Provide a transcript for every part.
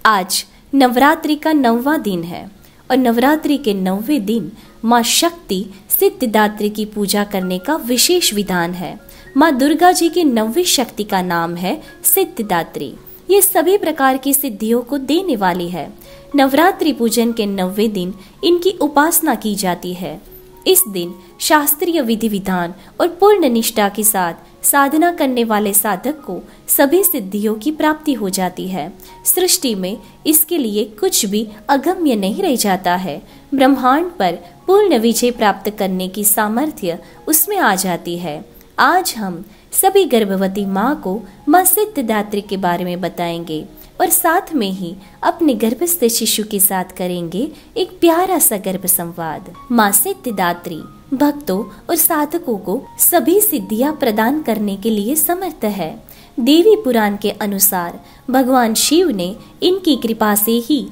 आज नवरात्रि का 9वां दिन है और नवरात्रि के 9वें दिन माँ शक्ति सिद्धिदात्री की पूजा करने का विशेष विधान है। माँ दुर्गा जी की 9वीं शक्ति का नाम है सिद्धिदात्री। ये सभी प्रकार की सिद्धियों को देने वाली है। नवरात्रि पूजन के 9वें दिन इनकी उपासना की जाती है। इस दिन शास्त्रीय विधि विधान और पूर्ण निष्ठा के साथ साधना करने वाले साधक को सभी सिद्धियों की प्राप्ति हो जाती है। सृष्टि में इसके लिए कुछ भी अगम्य नहीं रह जाता है। ब्रह्मांड पर पूर्ण विजय प्राप्त करने की सामर्थ्य उसमें आ जाती है। आज हम सभी गर्भवती माँ को माँ सिद्धिदात्री के बारे में बताएंगे और साथ में ही अपने गर्भस्थ शिशु के साथ करेंगे एक प्यारा सा गर्भ संवाद। माँ सिद्धिदात्री भक्तों और साधकों को सभी सिद्धियां प्रदान करने के लिए समर्थ है। देवी पुराण के अनुसार भगवान शिव ने इनकी कृपा से ही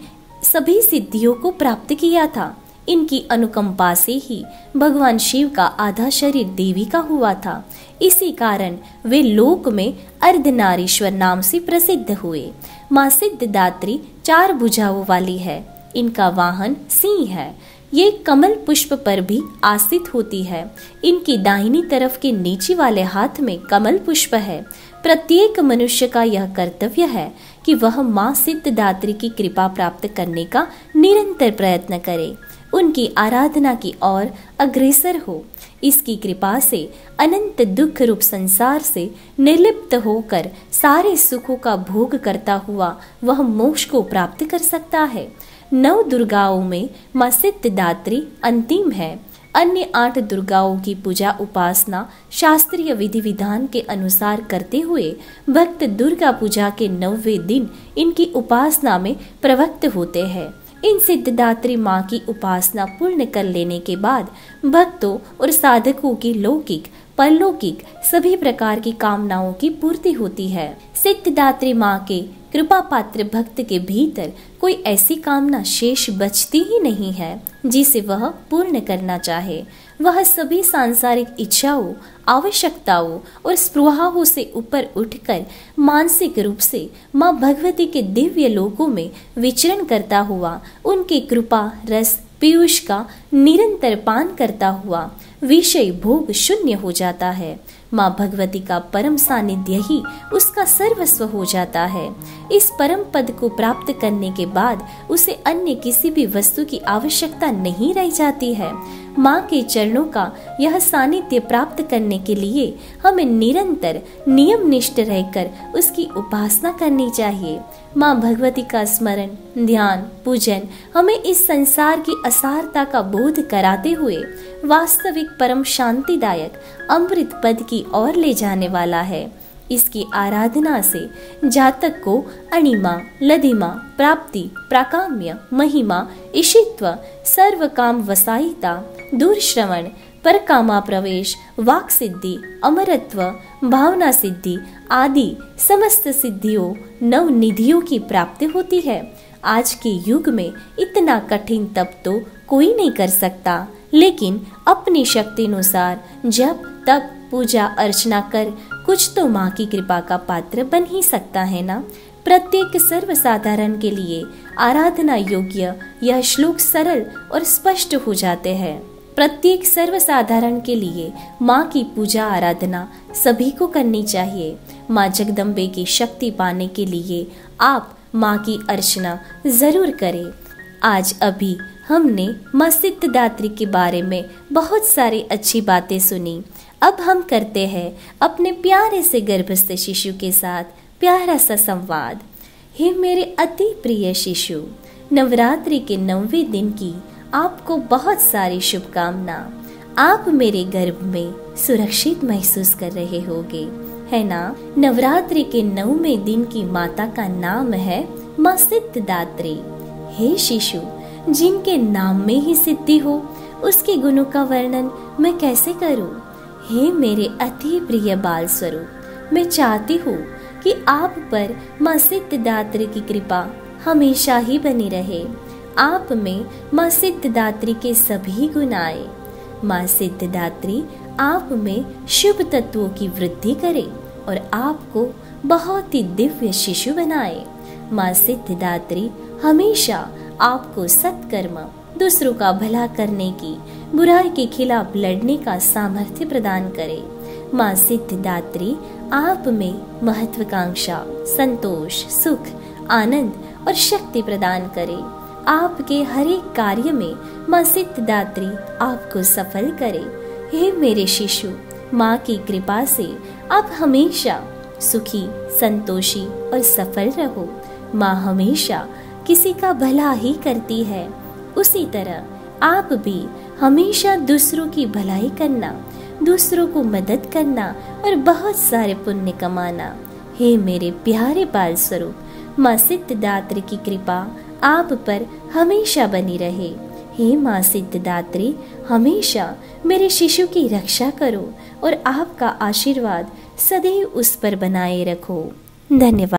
सभी सिद्धियों को प्राप्त किया था। इनकी अनुकंपा से ही भगवान शिव का आधा शरीर देवी का हुआ था। इसी कारण वे लोक में अर्धनारीश्वर नाम से प्रसिद्ध हुए। माँ सिद्धिदात्री 4 भुजाओं वाली है। इनका वाहन सिंह है। ये कमल पुष्प पर भी आसीत होती है। इनकी दाहिनी तरफ के नीचे वाले हाथ में कमल पुष्प है। प्रत्येक मनुष्य का यह कर्तव्य है कि वह माँ सिद्धिदात्री की कृपा प्राप्त करने का निरंतर प्रयत्न करे, उनकी आराधना की ओर अग्रसर हो। इसकी कृपा से अनंत दुख रूप संसार से निर्लिप्त होकर सारे सुखों का भोग करता हुआ वह मोक्ष को प्राप्त कर सकता है। 9 दुर्गाओं में माँ सिद्धिदात्री अंतिम है। अन्य 8 दुर्गाओं की पूजा उपासना शास्त्रीय विधि विधान के अनुसार करते हुए भक्त दुर्गा पूजा के 9वें दिन इनकी उपासना में प्रवृत्त होते हैं। इन सिद्धिदात्री माँ की उपासना पूर्ण कर लेने के बाद भक्तों और साधकों की लौकिक परलौकिक सभी प्रकार की कामनाओं की पूर्ति होती है। सिद्धिदात्री माँ के कृपा पात्र भक्त के भीतर कोई ऐसी कामना शेष बचती ही नहीं है जिसे वह पूर्ण करना चाहे। वह सभी सांसारिक इच्छाओं, आवश्यकताओं और स्पृहाओं से ऊपर उठकर मानसिक रूप से माँ भगवती के दिव्य लोकों में विचरण करता हुआ उनके कृपा रस पीयूष का निरंतर पान करता हुआ विषय भोग शून्य हो जाता है। माँ भगवती का परम सानिध्य ही उसका सर्वस्व हो जाता है। इस परम पद को प्राप्त करने के बाद उसे अन्य किसी भी वस्तु की आवश्यकता नहीं रह जाती है। माँ के चरणों का यह सानिध्य प्राप्त करने के लिए हमें निरंतर नियम निष्ठ रहकर उसकी उपासना करनी चाहिए। माँ भगवती का स्मरण, ध्यान, पूजन हमें इस संसार की असारता का बोध कराते हुए वास्तविक परम शांतिदायक अमृत पद की ओर ले जाने वाला है। इसकी आराधना से जातक को अणिमा, लधिमा, प्राप्ति, प्राकाम्य, महिमा, इशित्व, सर्व काम वसायिता, दूरश्रवण, पर कामा प्रवेश, वाक सिद्धि, अमरत्व, भावना सिद्धि आदि समस्त सिद्धियों नवनिधियों की प्राप्ति होती है। आज के युग में इतना कठिन तप तो कोई नहीं कर सकता, लेकिन अपनी शक्ति अनुसार जब तप पूजा अर्चना कर कुछ तो माँ की कृपा का पात्र बन ही सकता है ना। प्रत्येक सर्वसाधारण के लिए आराधना योग्य यह श्लोक सरल और स्पष्ट हो जाते हैं। प्रत्येक सर्वसाधारण के लिए माँ की पूजा आराधना सभी को करनी चाहिए। माँ जगदम्बे की शक्ति पाने के लिए आप माँ की अर्चना जरूर करें। आज अभी हमने माँ सिद्धिदात्री के बारे में बहुत सारी अच्छी बातें सुनी। अब हम करते हैं अपने प्यारे से गर्भस्थ शिशु के साथ प्यारा सा संवाद। हे मेरे अति प्रिय शिशु, नवरात्रि के 9वें दिन की आपको बहुत सारी शुभकामना। आप मेरे गर्भ में सुरक्षित महसूस कर रहे होंगे, है ना। नवरात्रि के 9वें दिन की माता का नाम है माँ सिद्धिदात्री। हे शिशु, जिनके नाम में ही सिद्धि हो उसके गुणों का वर्णन मैं कैसे करूं। हे मेरे अति प्रिय बाल स्वरूप, मैं चाहती हूँ कि आप पर माँ सिद्धिदात्री की कृपा हमेशा ही बनी रहे। आप में माँ सिद्धिदात्री के सभी गुण आए। माँ सिद्धिदात्री आप में शुभ तत्वों की वृद्धि करे और आपको बहुत ही दिव्य शिशु बनाए। माँ सिद्धिदात्री हमेशा आपको सत्कर्म, दूसरों का भला करने की, बुराई के खिलाफ लड़ने का सामर्थ्य प्रदान करे। माँ सिद्धिदात्री आप में महत्वाकांक्षा, संतोष, सुख, आनंद और शक्ति प्रदान करे। आपके हर एक कार्य में माँ सिद्धिदात्री आपको सफल करे। हे मेरे शिशु, माँ की कृपा से आप हमेशा सुखी, संतोषी और सफल रहो। माँ हमेशा किसी का भला ही करती है, उसी तरह आप भी हमेशा दूसरों की भलाई करना, दूसरों को मदद करना और बहुत सारे पुण्य कमाना। हे मेरे प्यारे बाल स्वरूप, माँ सिद्धिदात्री की कृपा आप पर हमेशा बनी रहे। हे माँ सिद्धिदात्री, हमेशा मेरे शिशु की रक्षा करो और आपका आशीर्वाद सदैव उस पर बनाए रखो। धन्यवाद।